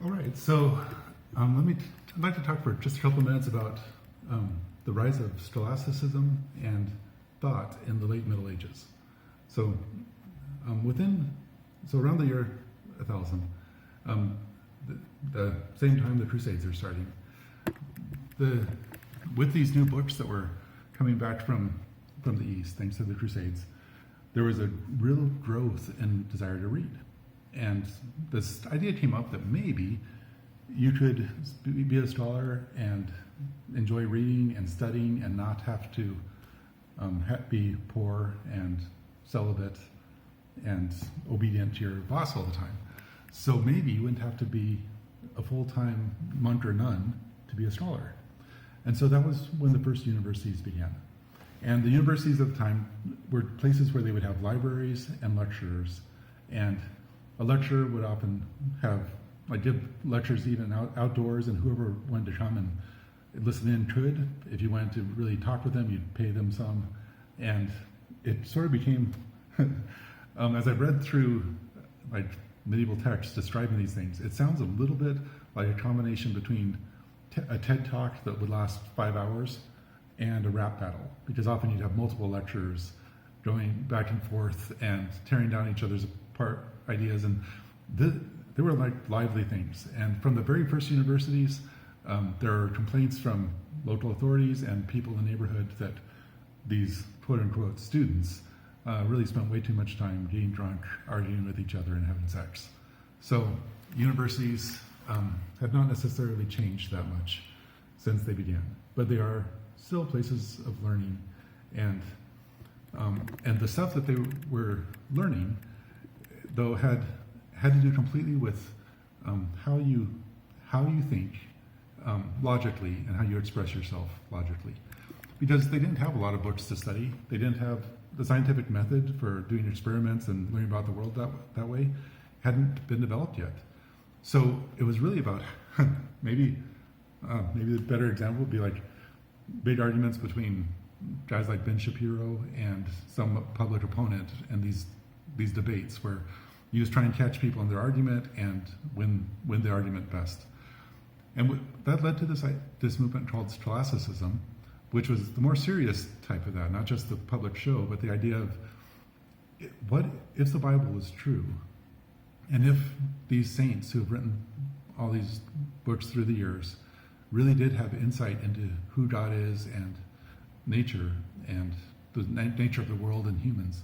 All right, so I'd like to talk for just a couple of minutes about the rise of Scholasticism and thought in the late Middle Ages. So around the year 1000, the same time the Crusades are starting, with these new books that were coming back from the East, thanks to the Crusades, there was a real growth in desire to read. And this idea came up that maybe you could be a scholar and enjoy reading and studying and not have to be poor and celibate and obedient to your boss all the time. So maybe you wouldn't have to be a full-time monk or nun to be a scholar. And so that was when the first universities began. And the universities at the time were places where they would have libraries and lecturers. And a lecturer would often give lectures even outdoors, and whoever wanted to come and listen in could. If you wanted to really talk with them, you'd pay them some. And it sort of became, as I read through medieval texts describing these things, it sounds a little bit like a combination between a TED Talk that would last 5 hours and a rap battle, because often you'd have multiple lecturers going back and forth and tearing down each other's ideas, and they were like lively things. And from the very first universities, there are complaints from local authorities and people in the neighborhood that these quote-unquote students really spent way too much time getting drunk, arguing with each other, and having sex. So universities have not necessarily changed that much since they began, but they are still places of learning, and the stuff that they were learning, though, had to do completely with how you think logically and how you express yourself logically, because they didn't have a lot of books to study. They didn't have the scientific method for doing experiments and learning about the world that way hadn't been developed yet. So it was really about maybe the better example would be like big arguments between guys like Ben Shapiro and some public opponent, and these debates where you just try and catch people in their argument and win the argument best. And that led to this movement called Scholasticism, which was the more serious type of that, not just the public show, but the idea of what if the Bible was true, and if these saints who have written all these books through the years really did have insight into who God is and nature and the nature of the world and humans,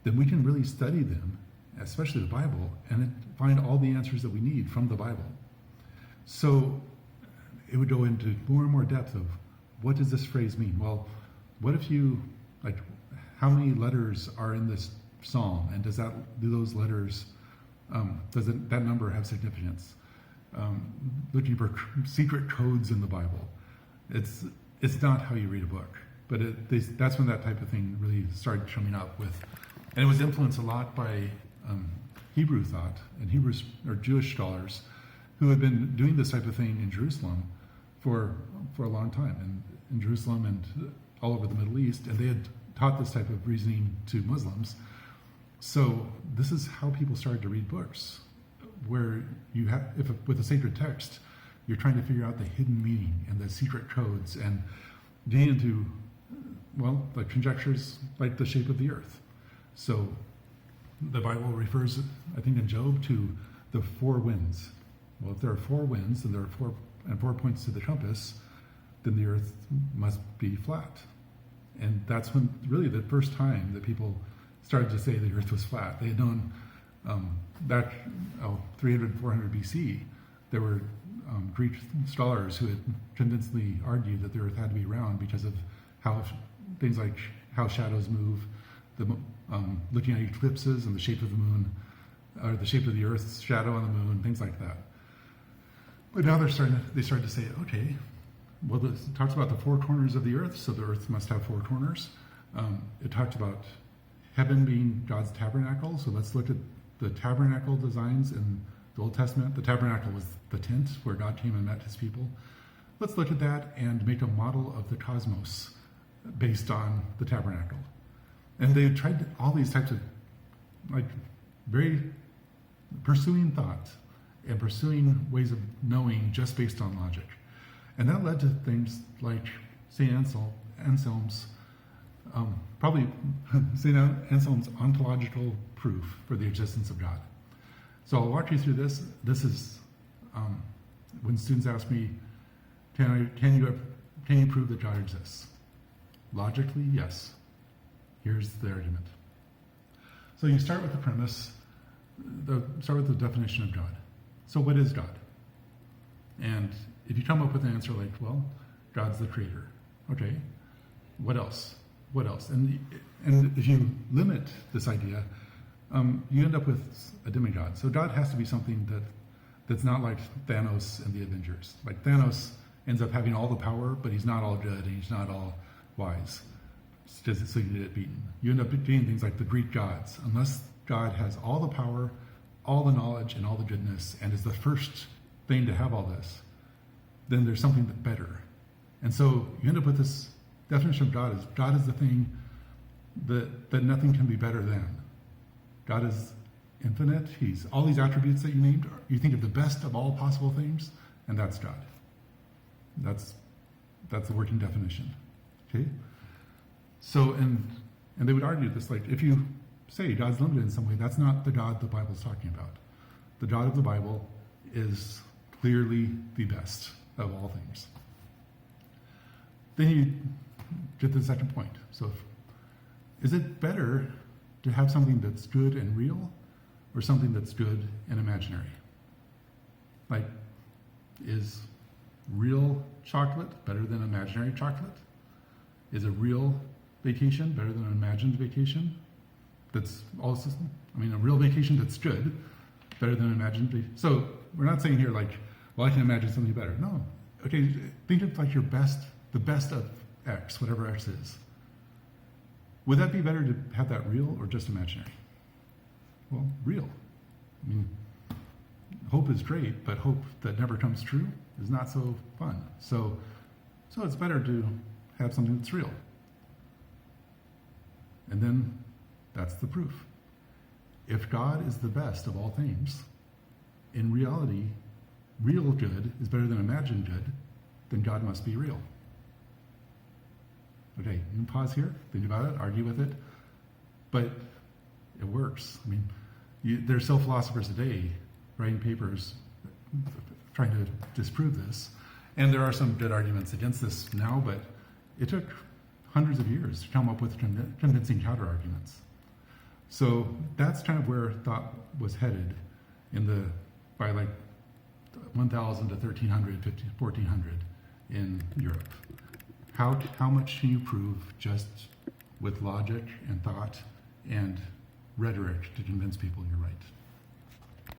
then we can really study them, especially the Bible, and find all the answers that we need from the Bible. So it would go into more and more depth of what does this phrase mean? Well, what if how many letters are in this psalm, and do those letters, that number have significance? Looking for secret codes in the Bible. It's not how you read a book, but that's when that type of thing really started coming up with, and it was influenced a lot by Hebrew thought and Hebrews or Jewish scholars who had been doing this type of thing in Jerusalem for a long time, and in Jerusalem and all over the Middle East, and they had taught this type of reasoning to Muslims. So this is how people started to read books, where with a sacred text, you're trying to figure out the hidden meaning and the secret codes and getting into, conjectures like the shape of the earth. So the Bible refers, I think in Job, to the four winds. Well, if there are four winds and there are four points to the compass, then the earth must be flat. And that's when really the first time that people started to say the earth was flat. They had known back 300, 400 BC, there were Greek scholars who had convincingly argued that the earth had to be round because of how things like how shadows move, looking at eclipses and the shape of the moon, or the shape of the earth's shadow on the moon, things like that. But now they started to say, okay, well, it talks about the four corners of the earth, so the earth must have four corners. It talked about heaven being God's tabernacle, so let's look at the tabernacle designs in the Old Testament. The tabernacle was the tent where God came and met his people. Let's look at that and make a model of the cosmos based on the tabernacle. And they tried all these types of very pursuing thought and pursuing ways of knowing just based on logic. And that led to things like St. Anselm's, probably St. Anselm's ontological proof for the existence of God. So I'll walk you through this. This is when students ask me, can you prove that God exists? Logically, yes. Here's the argument. So you start with the premise, start with the definition of God. So what is God? And if you come up with an answer like, well, God's the creator. Okay, what else? What else? And if you limit this idea, you end up with a demigod. So God has to be something that's not like Thanos and the Avengers. Like Thanos ends up having all the power, but he's not all good and he's not all wise. So you get beaten. You end up getting things like the Greek gods. Unless God has all the power, all the knowledge, and all the goodness, and is the first thing to have all this, then there's something better. And so you end up with this definition of God is the thing that nothing can be better than. God is infinite. He's all these attributes that you named. You think of the best of all possible things, and that's God. That's the working definition. Okay? So, and they would argue this, like, if you say God's limited in some way, that's not the God the Bible's talking about. The God of the Bible is clearly the best of all things. Then you get to the second point. So, is it better to have something that's good and real, or something that's good and imaginary? Like, is real chocolate better than imaginary chocolate? Is a real vacation better than an imagined vacation? That's also, a real vacation that's good better than an imagined vacation. So we're not saying here like, well, I can imagine something better. No. Okay, think of like the best of X, whatever X is. Would that be better to have that real or just imaginary? Well, real. Hope is great, but hope that never comes true is not so fun. So it's better to have something that's real. And then that's the proof. If God is the best of all things, in reality, real good is better than imagined good, then God must be real. Okay, you can pause here, think about it, argue with it, but it works. There's still philosophers today writing papers trying to disprove this, and there are some good arguments against this now, but it took hundreds of years to come up with convincing counter-arguments. So that's kind of where thought was headed by like 1000 to 1300, 1400 in Europe. How much can you prove just with logic and thought and rhetoric to convince people you're right?